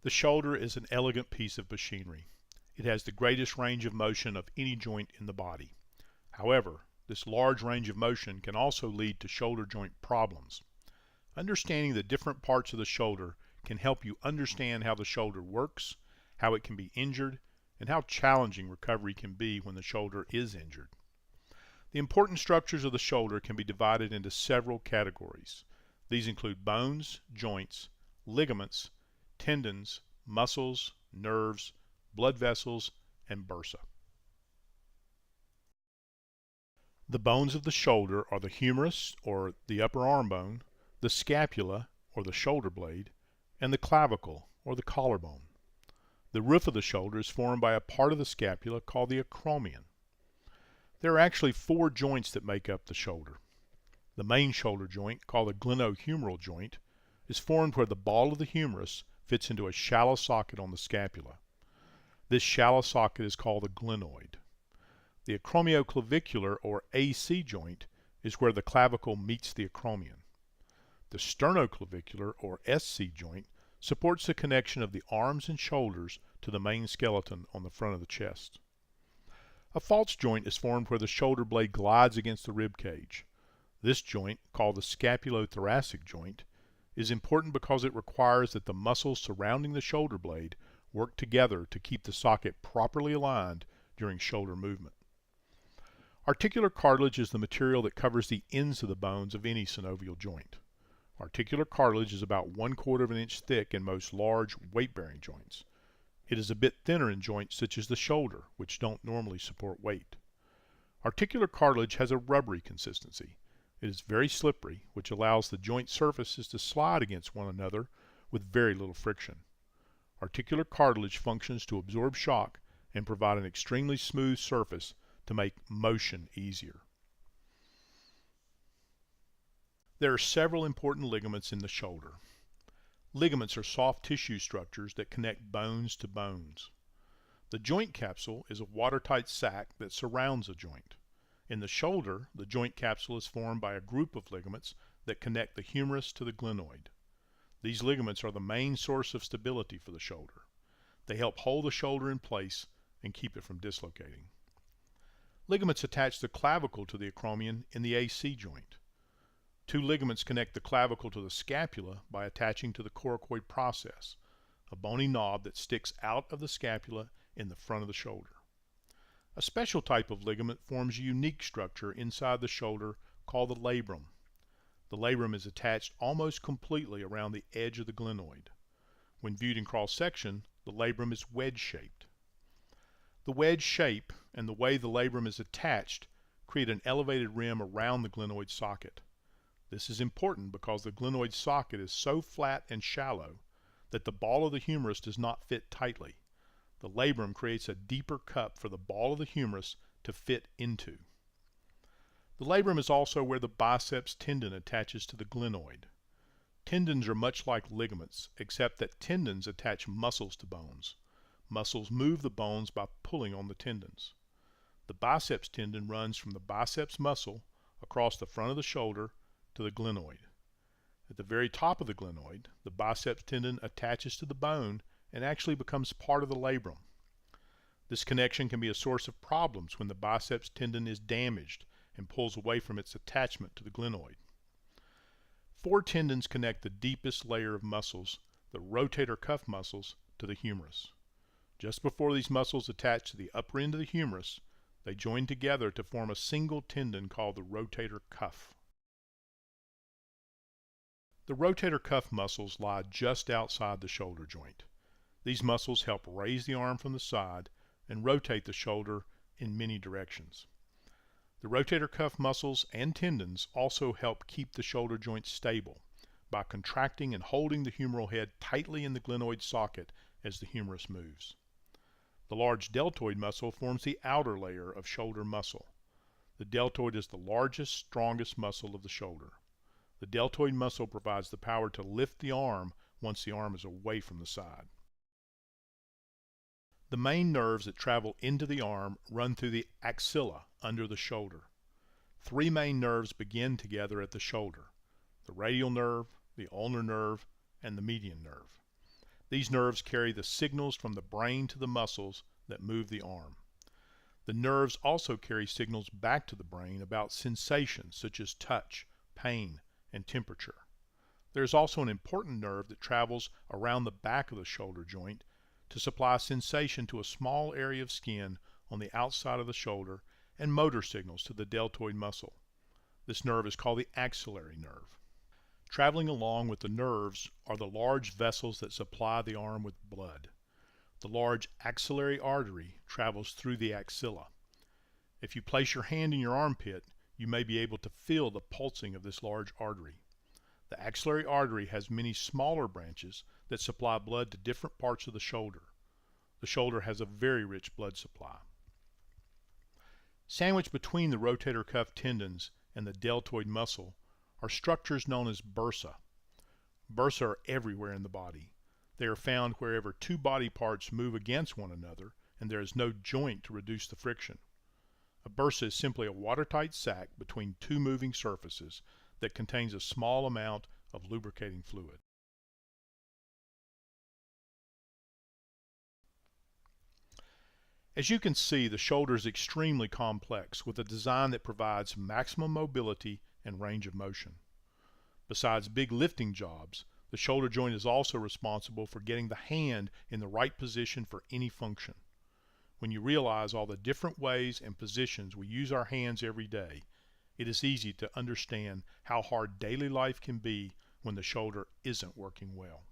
The shoulder is an elegant piece of machinery. It has the greatest range of motion of any joint in the body. However, this large range of motion can also lead to shoulder joint problems. Understanding the different parts of the shoulder can help you understand how the shoulder works, how it can be injured, and how challenging recovery can be when the shoulder is injured. The important structures of the shoulder can be divided into several categories. These include bones, joints, ligaments, tendons, muscles, nerves, blood vessels, and bursa. The bones of the shoulder are the humerus, or the upper arm bone, the scapula, or the shoulder blade, and the clavicle, or the collarbone. The roof of the shoulder is formed by a part of the scapula called the acromion. There are actually 4 joints that make up the shoulder. The main shoulder joint, called the glenohumeral joint, is formed where the ball of the humerus fits into a shallow socket on the scapula. This shallow socket is called the glenoid. The acromioclavicular, or AC joint, is where the clavicle meets the acromion. The sternoclavicular, or SC joint, supports the connection of the arms and shoulders to the main skeleton on the front of the chest. A false joint is formed where the shoulder blade glides against the rib cage. This joint, called the scapulothoracic joint, is important because it requires that the muscles surrounding the shoulder blade work together to keep the socket properly aligned during shoulder movement. Articular cartilage is the material that covers the ends of the bones of any synovial joint. Articular cartilage is about 1/4 of an inch thick in most large, weight-bearing joints. It is a bit thinner in joints such as the shoulder, which don't normally support weight. Articular cartilage has a rubbery consistency. It is very slippery, which allows the joint surfaces to slide against one another with very little friction. Articular cartilage functions to absorb shock and provide an extremely smooth surface to make motion easier. There are several important ligaments in the shoulder. Ligaments are soft tissue structures that connect bones to bones. The joint capsule is a watertight sac that surrounds a joint. In the shoulder, the joint capsule is formed by a group of ligaments that connect the humerus to the glenoid. These ligaments are the main source of stability for the shoulder. They help hold the shoulder in place and keep it from dislocating. Ligaments attach the clavicle to the acromion in the AC joint. 2 ligaments connect the clavicle to the scapula by attaching to the coracoid process, a bony knob that sticks out of the scapula in the front of the shoulder. A special type of ligament forms a unique structure inside the shoulder called the labrum. The labrum is attached almost completely around the edge of the glenoid. When viewed in cross-section, the labrum is wedge-shaped. The wedge shape and the way the labrum is attached create an elevated rim around the glenoid socket. This is important because the glenoid socket is so flat and shallow that the ball of the humerus does not fit tightly. The labrum creates a deeper cup for the ball of the humerus to fit into. The labrum is also where the biceps tendon attaches to the glenoid. Tendons are much like ligaments, except that tendons attach muscles to bones. Muscles move the bones by pulling on the tendons. The biceps tendon runs from the biceps muscle across the front of the shoulder to the glenoid. At the very top of the glenoid, the biceps tendon attaches to the bone and actually becomes part of the labrum. This connection can be a source of problems when the biceps tendon is damaged and pulls away from its attachment to the glenoid. 4 tendons connect the deepest layer of muscles, the rotator cuff muscles, to the humerus. Just before these muscles attach to the upper end of the humerus, they join together to form a single tendon called the rotator cuff. The rotator cuff muscles lie just outside the shoulder joint. These muscles help raise the arm from the side and rotate the shoulder in many directions. The rotator cuff muscles and tendons also help keep the shoulder joint stable by contracting and holding the humeral head tightly in the glenoid socket as the humerus moves. The large deltoid muscle forms the outer layer of shoulder muscle. The deltoid is the largest, strongest muscle of the shoulder. The deltoid muscle provides the power to lift the arm once the arm is away from the side. The main nerves that travel into the arm run through the axilla under the shoulder. 3 main nerves begin together at the shoulder: the radial nerve, the ulnar nerve, and the median nerve. These nerves carry the signals from the brain to the muscles that move the arm. The nerves also carry signals back to the brain about sensations such as touch, pain, and temperature. There is also an important nerve that travels around the back of the shoulder joint to supply sensation to a small area of skin on the outside of the shoulder and motor signals to the deltoid muscle. This nerve is called the axillary nerve. Traveling along with the nerves are the large vessels that supply the arm with blood. The large axillary artery travels through the axilla. If you place your hand in your armpit, you may be able to feel the pulsing of this large artery. The axillary artery has many smaller branches that supply blood to different parts of the shoulder. The shoulder has a very rich blood supply. Sandwiched between the rotator cuff tendons and the deltoid muscle are structures known as bursa. Bursa are everywhere in the body. They are found wherever two body parts move against one another and there is no joint to reduce the friction. A bursa is simply a watertight sac between two moving surfaces that contains a small amount of lubricating fluid. As you can see, the shoulder is extremely complex with a design that provides maximum mobility and range of motion. Besides big lifting jobs, the shoulder joint is also responsible for getting the hand in the right position for any function. When you realize all the different ways and positions we use our hands every day, it is easy to understand how hard daily life can be when the shoulder isn't working well.